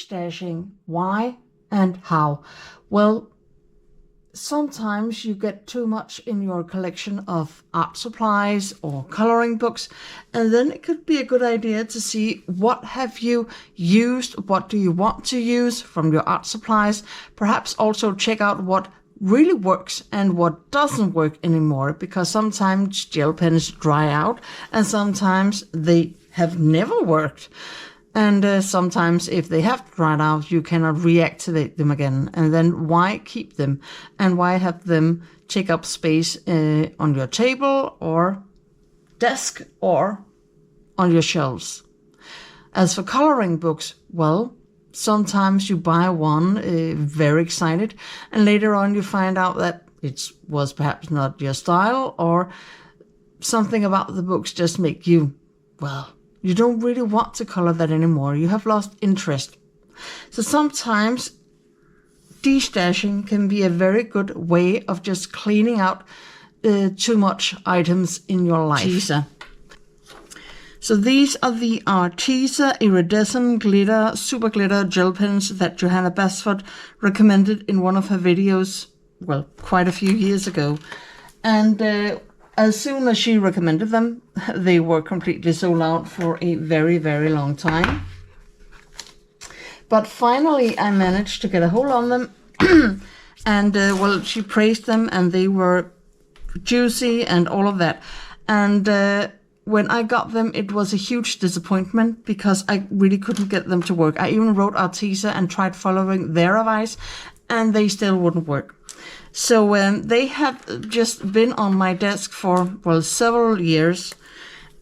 destashing. Why and how? Well, sometimes you get too much in your collection of art supplies or coloring books, and then it could be a good idea to see what have you used, what do you want to use from your art supplies. Perhaps also check out what really works and what doesn't work anymore, because sometimes gel pens dry out and sometimes they have never worked. And sometimes if they have dried out, you cannot reactivate them again. And then why keep them? And why have them take up space on your table or desk or on your shelves? As for coloring books, well, sometimes you buy one very excited, and later on you find out that it was perhaps not your style, or something about the books just make you, well, you don't really want to color that anymore. You have lost interest. So sometimes destashing can be a very good way of just cleaning out too much items in your life. Teaser. So these are the Arteza Iridescent Glitter Super Glitter Gel Pens that Johanna Basford recommended in one of her videos, well, quite a few years ago. And as soon as she recommended them, they were completely sold out for a very, very long time. But finally, I managed to get a hold on them. And, well, she praised them, and they were juicy and all of that. And when I got them, it was a huge disappointment because I really couldn't get them to work. I even wrote Arteza and tried following their advice, and they still wouldn't work. So they have just been on my desk for, well, several years.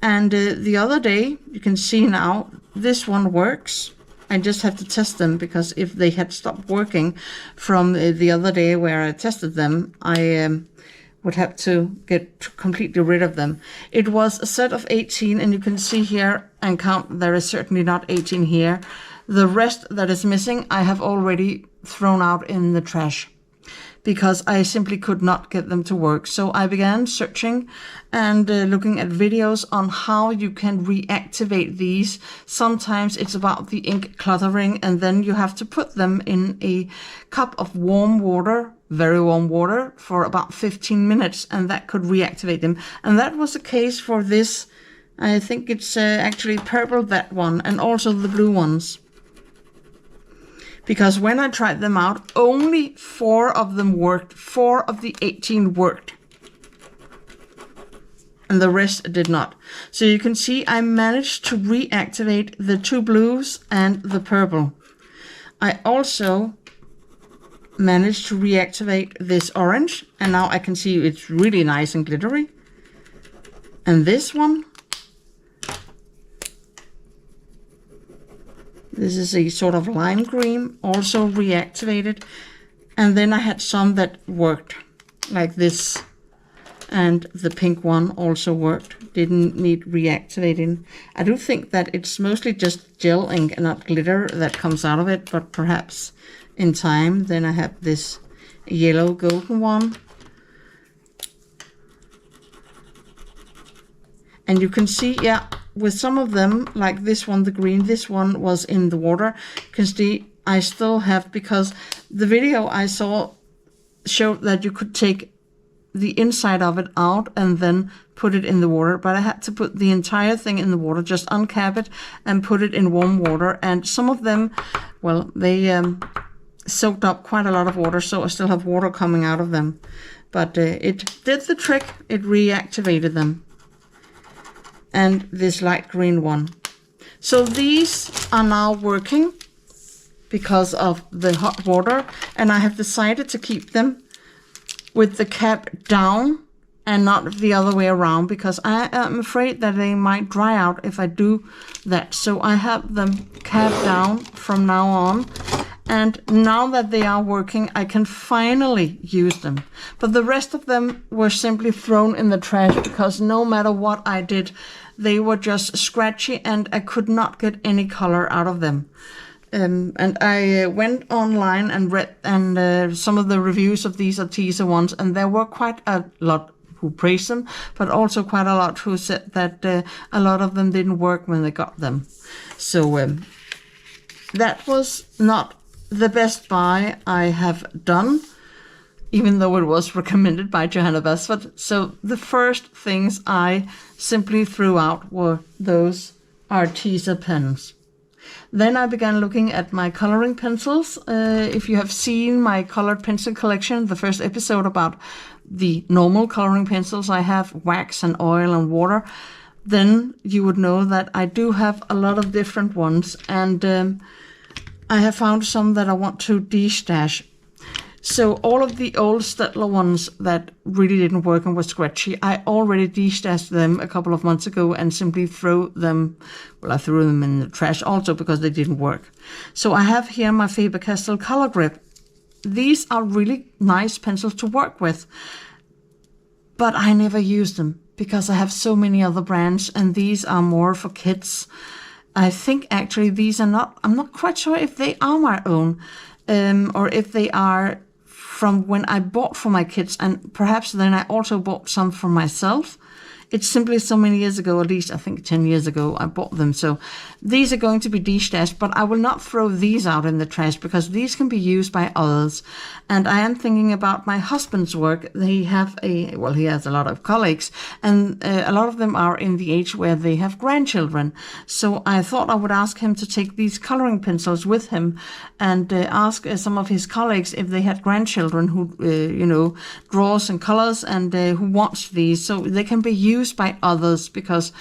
And the other day, you can see now, this one works. I just have to test them, because if they had stopped working from the other day where I tested them, I would have to get completely rid of them. It was a set of 18, and you can see here and count, there is certainly not 18 here. The rest that is missing, I have already thrown out in the trash, because I simply could not get them to work. So I began searching and looking at videos on how you can reactivate these. Sometimes it's about the ink cluttering, and then you have to put them in a cup of warm water, very warm water, for about 15 minutes, and that could reactivate them. And that was the case for this. I think it's actually purple, that one, and also the blue ones. Because when I tried them out, only 4 of them worked. 4 of the 18 worked. And the rest did not. So you can see I managed to reactivate the 2 blues and the purple. I also managed to reactivate this orange. And now I can see it's really nice and glittery. And this one. This is a sort of lime green, also reactivated. And then I had some that worked, like this. And the pink one also worked, didn't need reactivating. I do think that it's mostly just gel ink and not glitter that comes out of it, but perhaps in time. Then I have this yellow golden one. And you can see, yeah, with some of them, like this one, the green, this one was in the water. You can see I still have, because the video I saw showed that you could take the inside of it out and then put it in the water. But I had to put the entire thing in the water, just uncap it and put it in warm water. And some of them, well, they soaked up quite a lot of water, so I still have water coming out of them. But it did the trick, it reactivated them. And this light green one. So these are now working because of the hot water, and I have decided to keep them with the cap down and not the other way around, because I am afraid that they might dry out if I do that. So I have them cap down from now on, and now that they are working, I can finally use them. But the rest of them were simply thrown in the trash, because no matter what I did, they were just scratchy and I could not get any color out of them. And I went online and read some of the reviews of these Arteza ones, and there were quite a lot who praised them, but also quite a lot who said that a lot of them didn't work when they got them. So that was not the best buy I have done, even though it was recommended by Johanna Basford. So the first things I simply threw out were those Arteza pens. Then I began looking at my coloring pencils. If you have seen my colored pencil collection, the first episode about the normal coloring pencils I have, wax and oil and water, then you would know that I do have a lot of different ones. And I have found some that I want to destash. So all of the old Staedtler ones that really didn't work and were scratchy, I already destashed them a couple of months ago and simply threw them, well, I threw them in the trash also because they didn't work. So I have here my Faber-Castell Color Grip. These are really nice pencils to work with, but I never use them because I have so many other brands, and these are more for kids. I think actually these are not, I'm not quite sure if they are my own, or if they are from when I bought for my kids, and perhaps then I also bought some for myself. It's simply so many years ago, at least I think 10 years ago, I bought them. So these are going to be destashed, but I will not throw these out in the trash because these can be used by others. And I am thinking about my husband's work. He has a lot of colleagues, and a lot of them are in the age where they have grandchildren. So I thought I would ask him to take these coloring pencils with him and ask some of his colleagues if they had grandchildren who, draws and colors and who wants these, so they can be used by others, because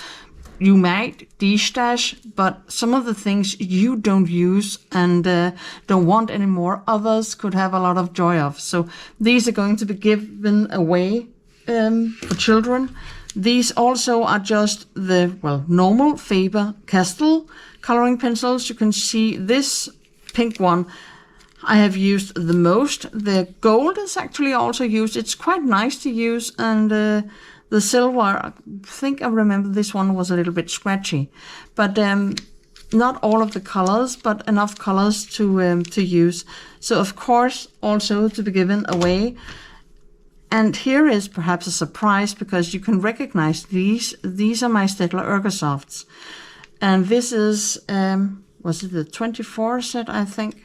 you might destash, but some of the things you don't use and don't want anymore, others could have a lot of joy of. So these are going to be given away for children. These also are just the, normal Faber-Castell coloring pencils. You can see this pink one I have used the most. The gold is actually also used. It's quite nice to use, and the silver, I think I remember this one was a little bit scratchy, but not all of the colors, but enough colors to use. So of course also to be given away. And here is perhaps a surprise, because you can recognize these. These are my Staedtler Ergosofts, and this is was it the 24 set, I think.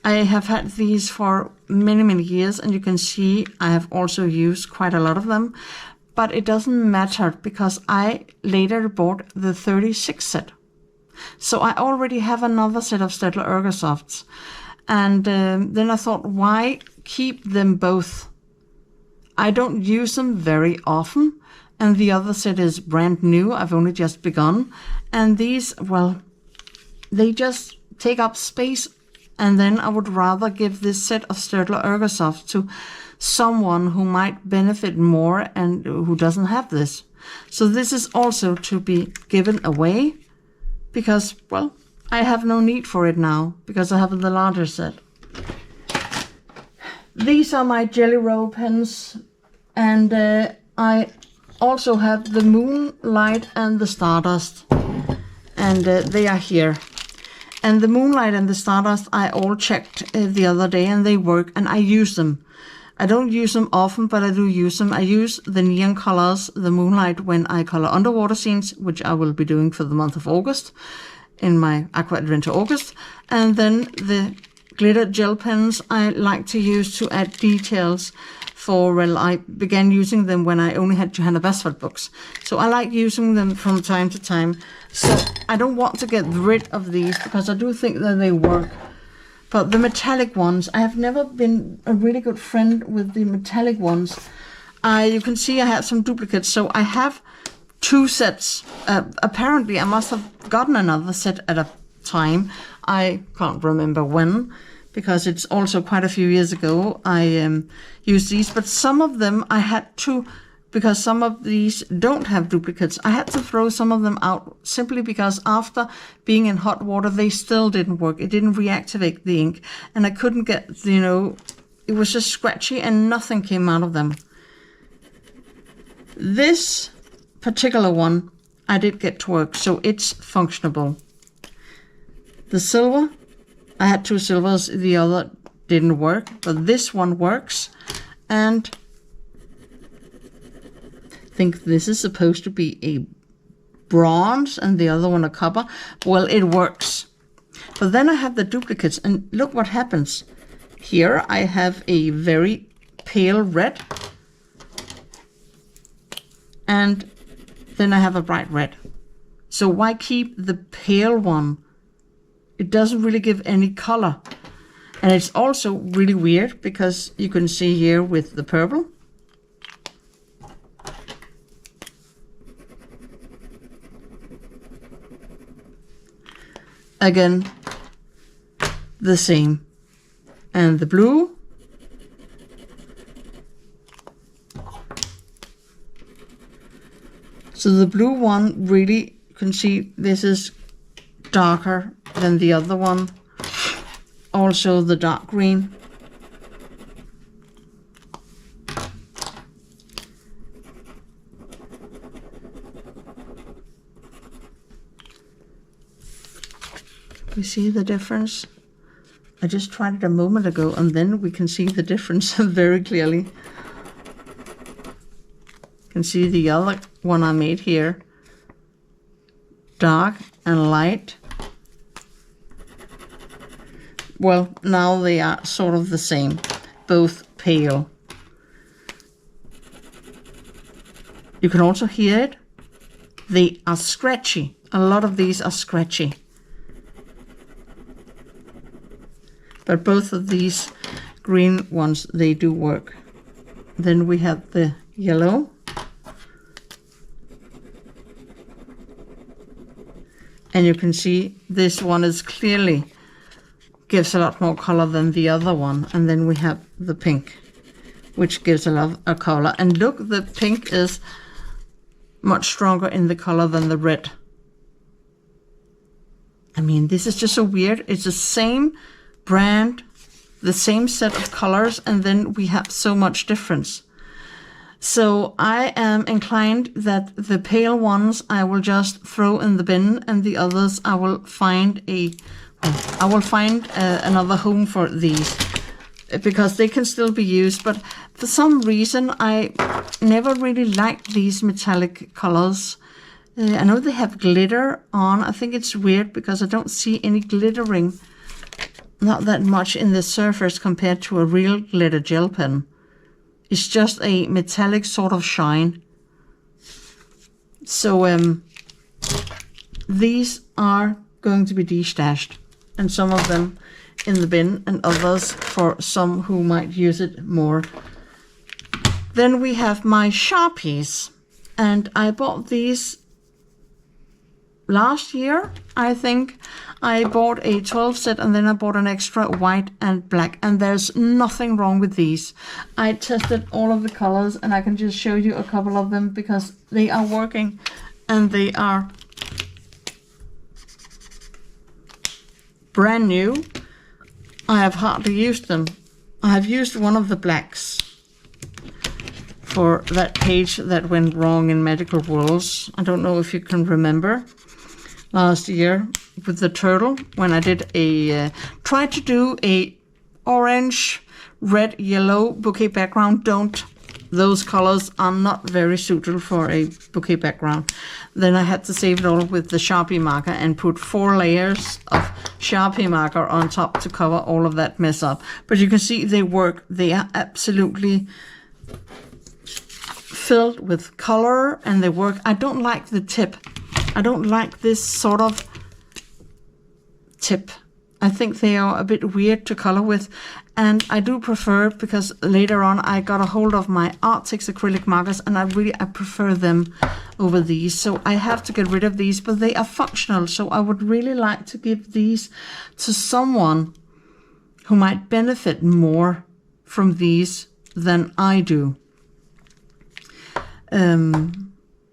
I have had these for many years, and you can see I have also used quite a lot of them. But it doesn't matter because I later bought the 36 set. So I already have another set of Staedtler Ergosofts. And then I thought, why keep them both? I don't use them very often. And the other set is brand new. I've only just begun. And these, they just take up space. And then I would rather give this set of Staedtler Ergosofts to someone who might benefit more and who doesn't have this. So this is also to be given away because, I have no need for it now because I have the larger set. These are my Jelly Roll pens, and I also have the Moonlight and the Stardust, and they are here. And the Moonlight and the Stardust I all checked the other day, and they work, and I use them. I don't use them often, but I do use them. I use the neon colors, the Moonlight, when I color underwater scenes, which I will be doing for the month of August in my Aqua Adventure August. And then the glitter gel pens I like to use to add details for, I began using them when I only had Johanna Basford books. So I like using them from time to time. So I don't want to get rid of these because I do think that they work. But the metallic ones, I have never been a really good friend with the metallic ones. You can see I have some duplicates, so I have 2 sets. Apparently I must have gotten another set at a time. I can't remember when, because it's also quite a few years ago I used these. But some of them I had to, because some of these don't have duplicates, I had to throw some of them out simply because after being in hot water, they still didn't work. It didn't reactivate the ink, and I couldn't get, it was just scratchy and nothing came out of them. This particular one I did get to work, so it's functionable. The silver, I had 2 silvers, the other didn't work, but this one works, and think this is supposed to be a bronze and the other one a copper. Well, it works. But then I have the duplicates, and look what happens. Here I have a very pale red, and then I have a bright red. So why keep the pale one? It doesn't really give any color. And it's also really weird because you can see here with the purple, again, the same. And the blue, so the blue one, really, you can see this is darker than the other one. Also the dark green. You see the difference? I just tried it a moment ago, and then we can see the difference very clearly. You can see the other one I made here. Dark and light. Well, now they are sort of the same, both pale. You can also hear it. They are scratchy. A lot of these are scratchy. But both of these green ones, they do work. Then we have the yellow. And you can see this one is clearly gives a lot more color than the other one. And then we have the pink, which gives a lot of color. And look, the pink is much stronger in the color than the red. I mean, this is just so weird. It's the same brand, the same set of colors, and then we have so much difference. So I am inclined that the pale ones I will just throw in the bin, and the others I will find another home for these, because they can still be used. But for some reason I never really liked these metallic colors. I know they have glitter on. I think it's weird because I don't see any glittering, not that much in the surface compared to a real glitter gel pen. It's just a metallic sort of shine. So these are going to be destashed, and some of them in the bin, and others for some who might use it more. Then we have my Sharpies, and I bought these last year, I think. I bought a 12 set, and then I bought an extra white and black, and there's nothing wrong with these. I tested all of the colors, and I can just show you a couple of them because they are working, and they are brand new. I have hardly used them. I have used one of the blacks for that page that went wrong in Magical Worlds. I don't know if you can remember. Last year with the turtle, when I did tried to do a orange, red, yellow bouquet background. Those colors are not very suitable for a bouquet background. Then I had to save it all with the Sharpie marker and put 4 layers of Sharpie marker on top to cover all of that mess up. But you can see they work. They are absolutely filled with color, and they work. I don't like the tip. I don't like this sort of tip. I think they are a bit weird to color with, and I do prefer, because later on I got a hold of my Arctic acrylic markers, and I prefer them over these. So I have to get rid of these, but they are functional. So I would really like to give these to someone who might benefit more from these than I do.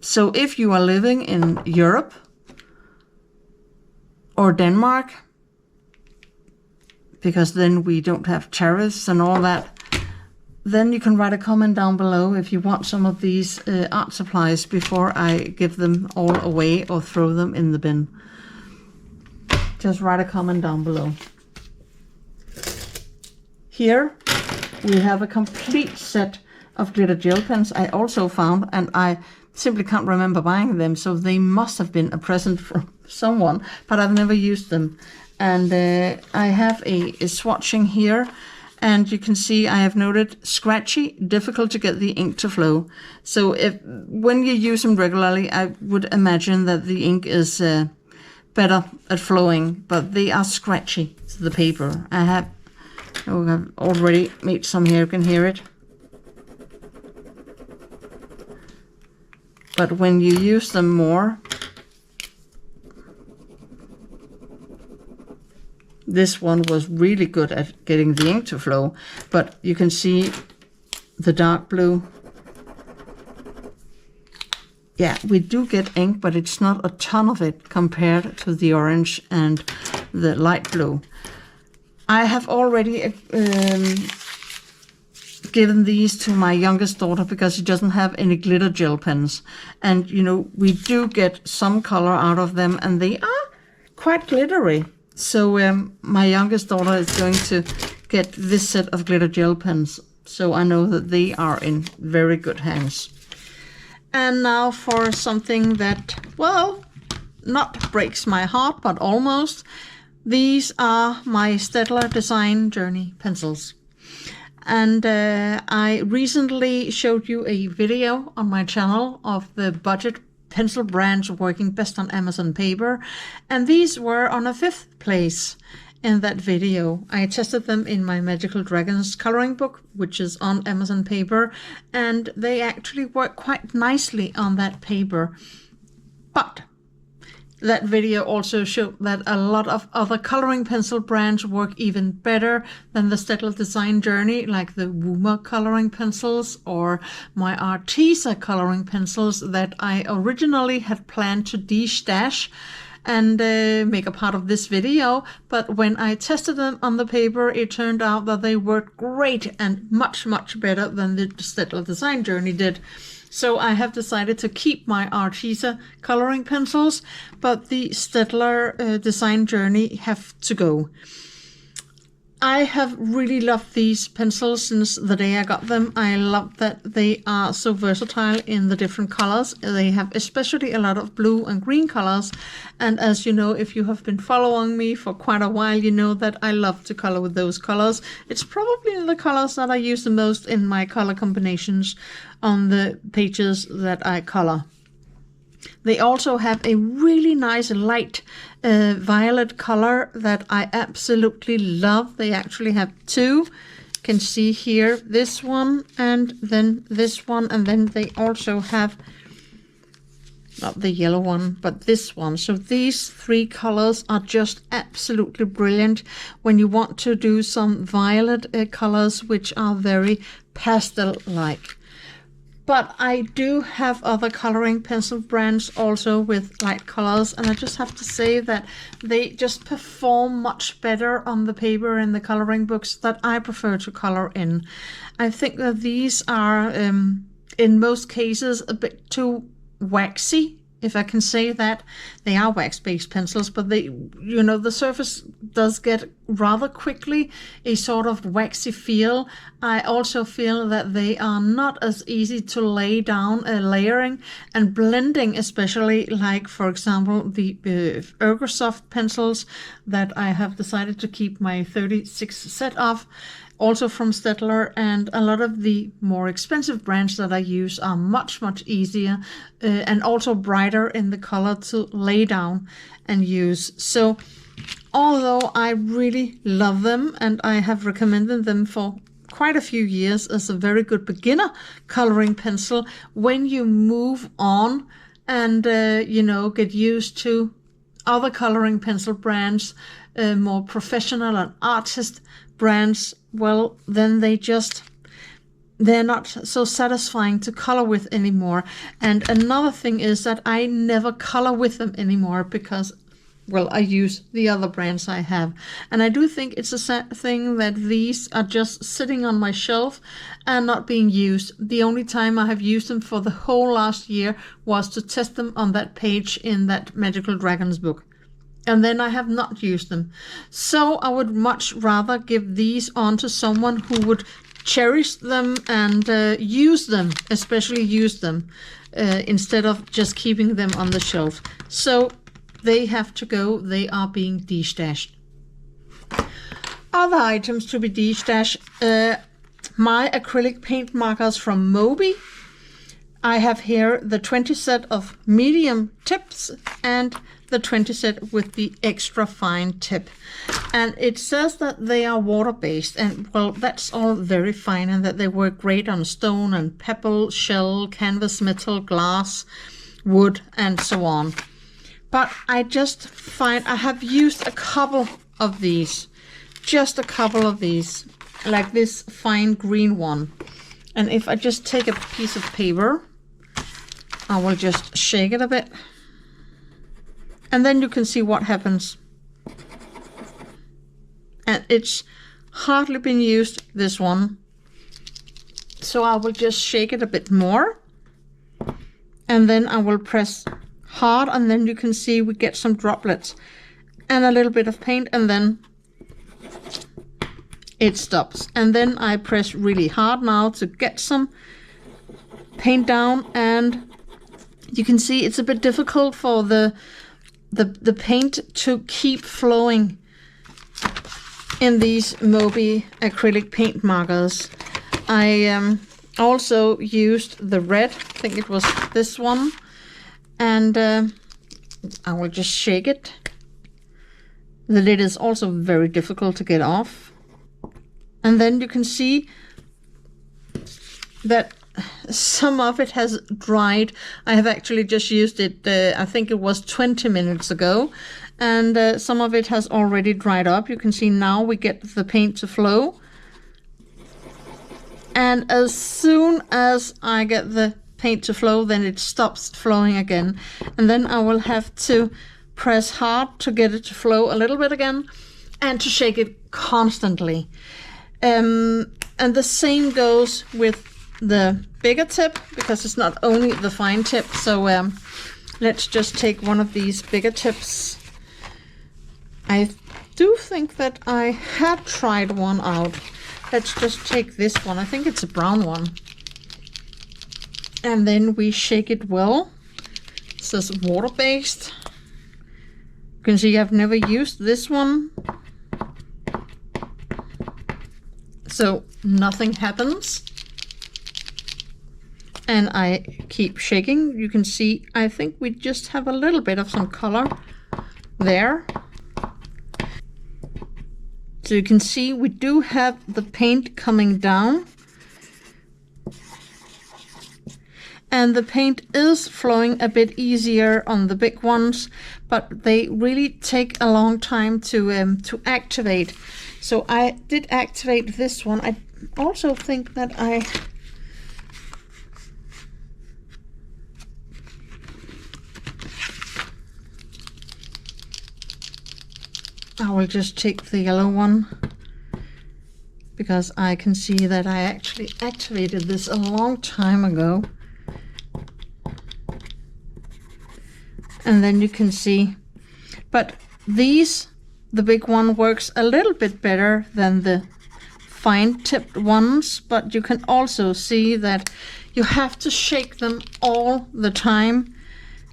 So if you are living in Europe or Denmark, because then we don't have tariffs and all that, then you can write a comment down below if you want some of these art supplies before I give them all away or throw them in the bin. Just write a comment down below. Here we have a complete set of glitter gel pens I also found, and I simply can't remember buying them, so they must have been a present from someone, but I've never used them. And I have a swatching here, and you can see I have noted scratchy, difficult to get the ink to flow. So when you use them regularly, I would imagine that the ink is better at flowing, but they are scratchy to the paper. I've already made some here, you can hear it. But when you use them more, this one was really good at getting the ink to flow, but you can see the dark blue. Yeah, we do get ink, but it's not a ton of it compared to the orange and the light blue. I have already given these to my youngest daughter because she doesn't have any glitter gel pens. And, you know, we do get some color out of them, and they are quite glittery. So my youngest daughter is going to get this set of glitter gel pens. So I know that they are in very good hands. And now for something that, well, not breaks my heart, but almost. These are my Staedtler Design Journey pencils. And I recently showed you a video on my channel of the budget pencil brands working best on Amazon paper. And these were on a 5th place in that video. I tested them in my Magical Dragons coloring book, which is on Amazon paper. And they actually work quite nicely on that paper. But that video also showed that a lot of other coloring pencil brands work even better than the Staedtler Design Journey, like the Woomer coloring pencils or my Arteza coloring pencils that I originally had planned to destash and make a part of this video. But when I tested them on the paper, it turned out that they worked great and much, much better than the Staedtler Design Journey did. So I have decided to keep my Arteza coloring pencils, but the Staedtler Design Journey have to go. I have really loved these pencils since the day I got them. I love that they are so versatile in the different colors. They have especially a lot of blue and green colors. And as you know, if you have been following me for quite a while, you know that I love to color with those colors. It's probably the colors that I use the most in my color combinations on the pages that I color. They also have a really nice light violet color that I absolutely love. They actually have two. You can see here this one and then this one, and then they also have not the yellow one, but this one. So these three colors are just absolutely brilliant when you want to do some violet colors which are very pastel-like. But I do have other coloring pencil brands also with light colors, and I just have to say that they just perform much better on the paper in the coloring books that I prefer to color in. I think that these are, in most cases, a bit too waxy, if I can say that. They are wax-based pencils, but they, you know, the surface does get rather quickly a sort of waxy feel. I also feel that they are not as easy to lay down, layering and blending, especially like, for example, the Ergosoft pencils that I have decided to keep my 36 set of. Also from Staedtler, and a lot of the more expensive brands that I use are much, much easier and also brighter in the color to lay down and use. So although I really love them and I have recommended them for quite a few years as a very good beginner coloring pencil, when you move on and, you know, get used to other coloring pencil brands, more professional and artist brands, well, then they're not so satisfying to color with anymore. And another thing is that I never color with them anymore because, well, I use the other brands I have. And I do think it's a sad thing that these are just sitting on my shelf and not being used. The only time I have used them for the whole last year was to test them on that page in that Magical Dragons book. And then I have not used them. So I would much rather give these on to someone who would cherish them and use them, especially use them, instead of just keeping them on the shelf. So they have to go. They are being destashed. Other items to be destashed. My acrylic paint markers from Moby. I have here the 20 set of medium tips and the 20 set with the extra fine tip. And it says that they are water-based, and well, that's all very fine, and that they work great on stone and pebble, shell, canvas, metal, glass, wood, and so on. But I just find I have used a couple of these, just a couple of these, like this fine green one. And if I just take a piece of paper, I will just shake it a bit, and then you can see what happens. And it's hardly been used, this one. So I will just shake it a bit more, and then I will press hard, and then you can see we get some droplets and a little bit of paint, and then it stops. And then I press really hard now to get some paint down, and you can see it's a bit difficult for the paint to keep flowing in these Moby acrylic paint markers. I also used the red, I think it was this one, and I will just shake it. The lid is also very difficult to get off. And then you can see that some of it has dried. I have actually just used it, I think it was 20 minutes ago, and some of it has already dried up. You can see now we get the paint to flow. And as soon as I get the paint to flow, then it stops flowing again. And then I will have to press hard to get it to flow a little bit again, and to shake it constantly. And the same goes with the bigger tip, because it's not only the fine tip. So let's just take one of these bigger tips. I do think that I had tried one out. Let's just take this one. I think it's a brown one. And then we shake it well. It says water-based. You can see I've never used this one, so nothing happens. And I keep shaking. You can see, I think we just have a little bit of some color there. So you can see we do have the paint coming down. And the paint is flowing a bit easier on the big ones, but they really take a long time to activate. So I did activate this one. I also think that I will just take the yellow one, because I can see that I actually activated this a long time ago. And then you can see, but these, the big one works a little bit better than the fine tipped ones, but you can also see that you have to shake them all the time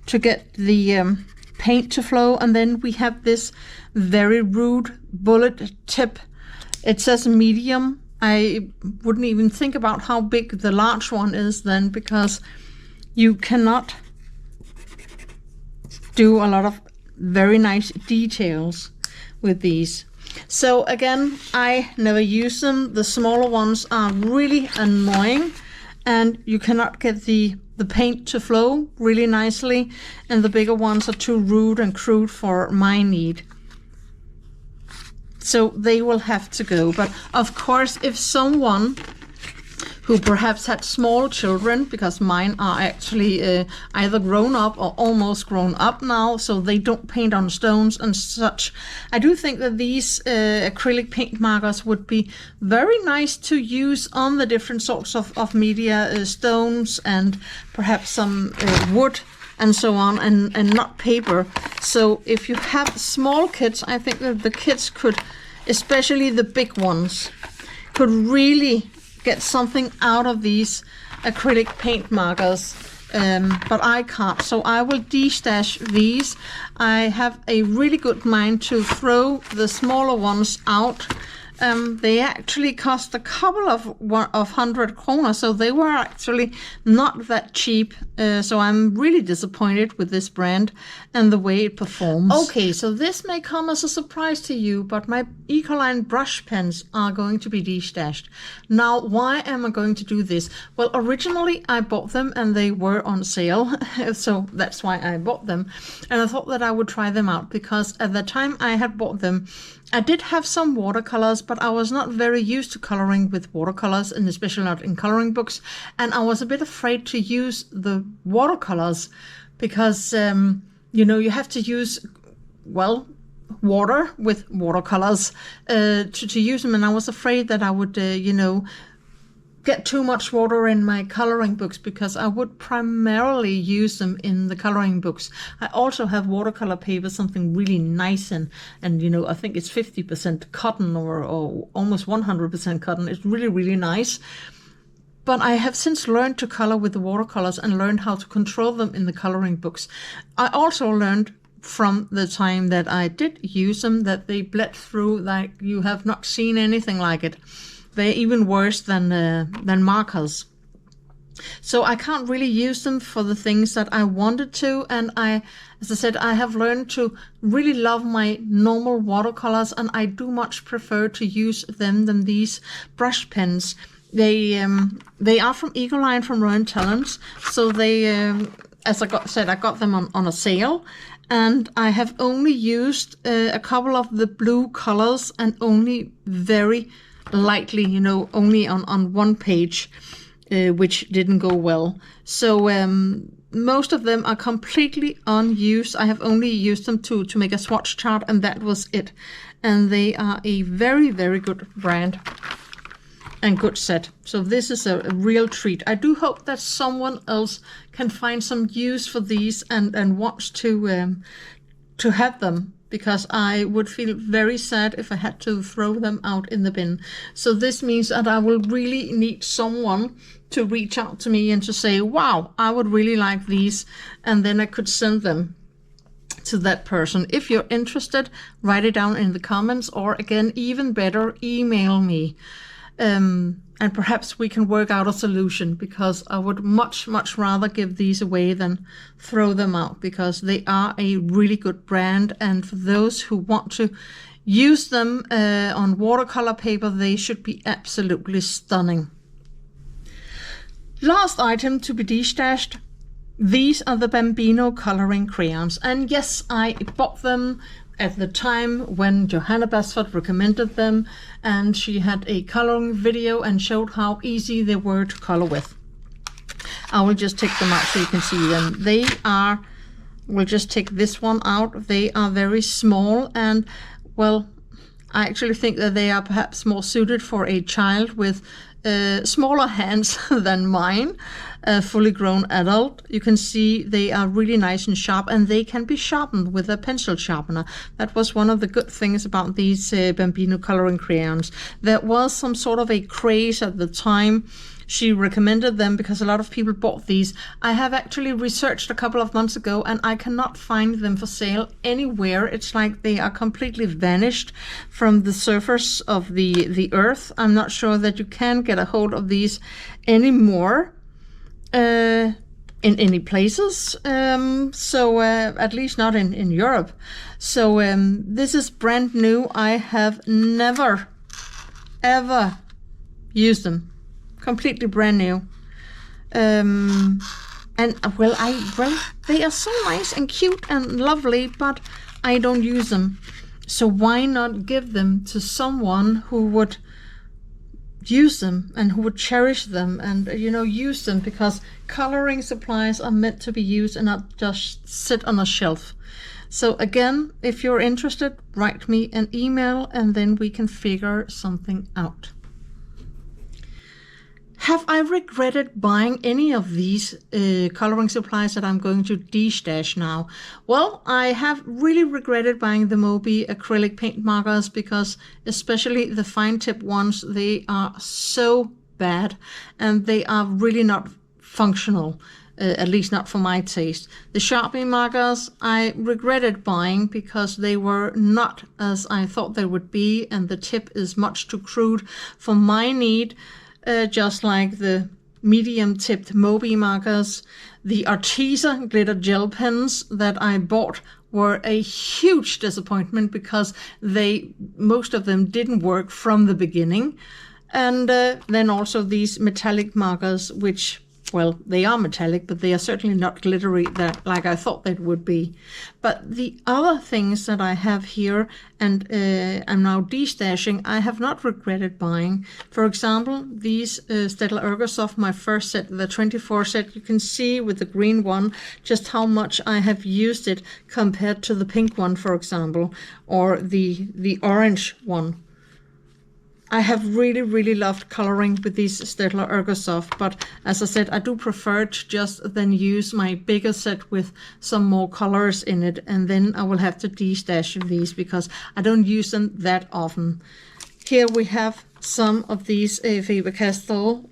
to get the paint to flow. And then we have this very rude bullet tip. It says medium. I wouldn't even think about how big the large one is then, because you cannot do a lot of very nice details with these. So again, I never use them. The smaller ones are really annoying, and you cannot get the paint to flow really nicely, and the bigger ones are too rude and crude for my need. So they will have to go. But of course, if someone who perhaps had small children, because mine are actually either grown up or almost grown up now, so they don't paint on stones and such, I do think that these acrylic paint markers would be very nice to use on the different sorts of media, stones and perhaps some wood and so on, and not paper. So if you have small kids, I think that the kids could, especially the big ones, could really get something out of these acrylic paint markers, but I can't, so I will destash these. I have a really good mind to throw the smaller ones out They actually cost a couple of 100 kroner, so they were actually not that cheap. So I'm really disappointed with this brand and the way it performs. Okay, so this may come as a surprise to you, but my Ecoline brush pens are going to be destashed. Now, why am I going to do this? Well, originally I bought them and they were on sale, so that's why I bought them. And I thought that I would try them out because at the time I had bought them, I did have some watercolors, but I was not very used to coloring with watercolors, and especially not in coloring books. And I was a bit afraid to use the watercolors because, you know, you have to use, well, water with watercolors to use them. And I was afraid that I would, you know, get too much water in my coloring books because I would primarily use them in the coloring books. I also have watercolor paper, something really nice, and you know, I think it's 50% cotton or almost 100% cotton. It's really, really nice. But I have since learned to color with the watercolors and learned how to control them in the coloring books. I also learned from the time that I did use them that they bled through like you have not seen anything like it. They're even worse than markers. So I can't really use them for the things that I wanted to. And as I said, I have learned to really love my normal watercolors, and I do much prefer to use them than these brush pens. They are from Ecoline, from Royal Talents. So they, as I said, I got them on a sale. And I have only used a couple of the blue colors, and only very lightly, you know, only on one page, which didn't go well. So most of them are completely unused. I have only used them to make a swatch chart, and that was it. And they are a very, very good brand and good set. So this is a real treat. I do hope that someone else can find some use for these and wants to have them, because I would feel very sad if I had to throw them out in the bin. So this means that I will really need someone to reach out to me and to say, wow, I would really like these. And then I could send them to that person. If you're interested, write it down in the comments, or again, even better, email me. And perhaps we can work out a solution, because I would much, much rather give these away than throw them out, because they are a really good brand. And for those who want to use them on watercolor paper, they should be absolutely stunning. Last item to be destashed. These are the Bambino coloring crayons. And yes, I bought them at the time when Johanna Basford recommended them, and she had a coloring video and showed how easy they were to color with. I will just take them out so you can see them. They are, we'll just take this one out. They are very small, and well, I actually think that they are perhaps more suited for a child with smaller hands than mine, a fully grown adult. You can see they are really nice and sharp, and they can be sharpened with a pencil sharpener. That was one of the good things about these Bambino coloring crayons. There was some sort of a craze at the time. She recommended them because a lot of people bought these. I have actually researched a couple of months ago, and I cannot find them for sale anywhere. It's like they are completely vanished from the surface of the earth. I'm not sure that you can get a hold of these anymore in any places. At least not in Europe. So this is brand new. I have never, ever used them. Completely brand new. And well, they are so nice and cute and lovely, but I don't use them. So why not give them to someone who would use them and who would cherish them and, you know, use them, because coloring supplies are meant to be used and not just sit on a shelf. So again, if you're interested, write me an email and then we can figure something out. Have I regretted buying any of these coloring supplies that I'm going to destash now? Well, I have really regretted buying the Moby acrylic paint markers, because especially the fine tip ones, they are so bad and they are really not functional. at least not for my taste. The Sharpie markers I regretted buying because they were not as I thought they would be, and the tip is much too crude for my need, just like the medium tipped Moby markers. The Arteza glitter gel pens that I bought were a huge disappointment because most of them didn't work from the beginning. And then also these metallic markers, which, well, they are metallic, but they are certainly not glittery like I thought they would be. But the other things that I have here, and I'm now destashing, I have not regretted buying. For example, these Staedtler Ergosoft, my first set, the 24 set, you can see with the green one just how much I have used it compared to the pink one, for example, or the orange one. I have really, really loved coloring with these Staedtler Ergosoft, but as I said, I do prefer to just then use my bigger set with some more colors in it, and then I will have to destash these because I don't use them that often. Here we have some of these Faber-Castell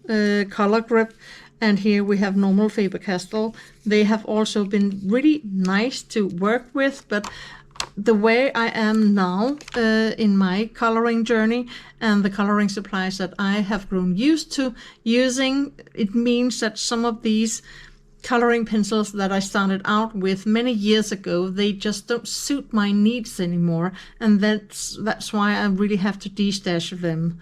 color grip, and here we have normal Faber-Castell. They have also been really nice to work with, but the way I am now in my coloring journey and the coloring supplies that I have grown used to using, it means that some of these coloring pencils that I started out with many years ago, they just don't suit my needs anymore, and that's why I really have to destash them.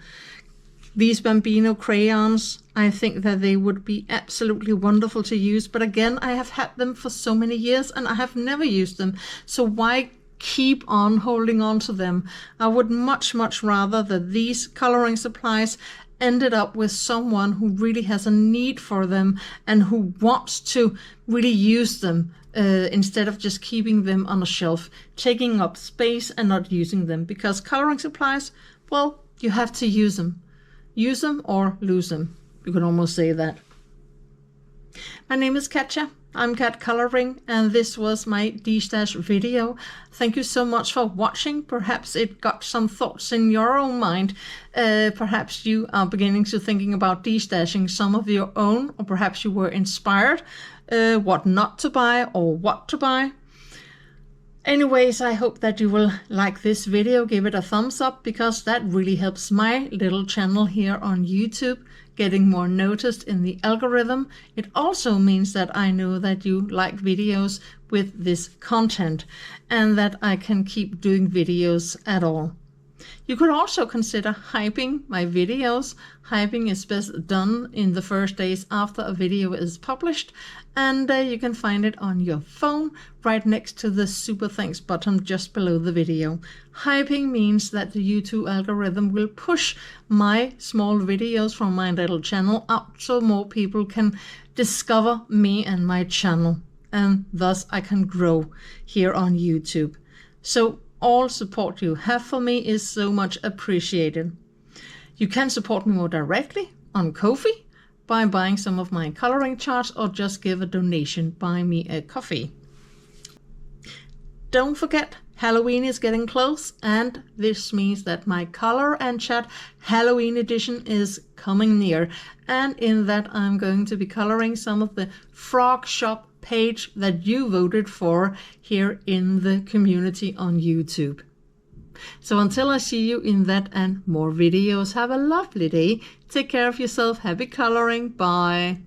These Bambino crayons, I think that they would be absolutely wonderful to use, but again, I have had them for so many years and I have never used them, so why keep on holding on to them? I would much rather that these coloring supplies ended up with someone who really has a need for them and who wants to really use them, instead of just keeping them on a shelf, taking up space and not using them. Because coloring supplies, well, you have to use them. Use them or lose them. You can almost say that. My name is Katja. I'm CatColouring, and this was my destash video. Thank you so much for watching. Perhaps it got some thoughts in your own mind. Perhaps you are beginning to thinking about destashing some of your own, or perhaps you were inspired what not to buy or what to buy. Anyways, I hope that you will like this video, give it a thumbs up, because that really helps my little channel here on YouTube getting more noticed in the algorithm. It also means that I know that you like videos with this content and that I can keep doing videos at all. You could also consider hyping my videos. Hyping is best done in the first days after a video is published, and you can find it on your phone right next to the super thanks button just below the video. Hyping means that the YouTube algorithm will push my small videos from my little channel up so more people can discover me and my channel, and thus I can grow here on YouTube. So all support you have for me is so much appreciated. You can support me more directly on Ko-fi by buying some of my coloring charts, or just give a donation, buy me a coffee. Don't forget, Halloween is getting close, and this means that my Color and Chat Halloween edition is coming near, and in that I'm going to be coloring some of the Frog Shop page that you voted for here in the community on YouTube. So until I see you in that and more videos, have a lovely day. Take care of yourself. Happy coloring. Bye.